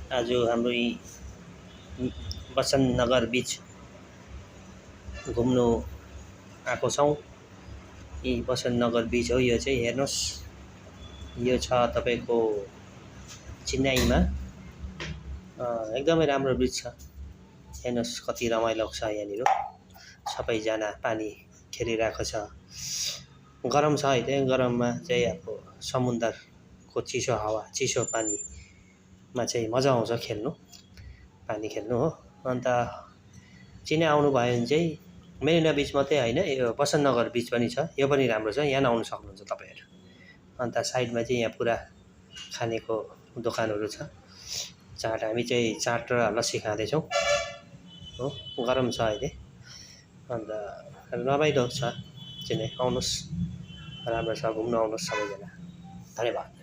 आज हाम्रो यी बसन्त नगर बीच घुम्नु आएको छौँ। यी बसन्त नगर बीच हो। यो चाहिँ हेर्नुहोस्, यो छ तपाईको चेन्नईमा। एकदमै राम्रो ब्रिज छ। हेर्नुहोस् कति रमाइलो छ यहाँनिर। सबैजना पानी खेलिरहेको छ। गरम छ अहिले। गरममा चाहिँ अब समुद्रको चिसो हावा, चिसो पानीमा चाहिँ मजा आउँछ खेल्नु, पानी खेल्नु हो। अन्त चेन्नई आउनु भयो भने चाहिँ मेरिना बीच मात्रै होइन, यो बसन्त नगर बीच पनि छ। यो पनि राम्रो छ। यहाँ आउनु सक्नुहुन्छ तपाईहरु। अन्त साइडमा चाहिँ यहाँ पुरा खानेको दोकानहरू छ। चाट, हामी चाहिँ चाट र लस्सी खाँदैछौँ हो। गरम छ अहिले। अन्त रमाइलो छ चेन्नई। आउनुहोस्, राम्रो छ, घुम्न आउनुहोस् सबैजना। धन्यवाद।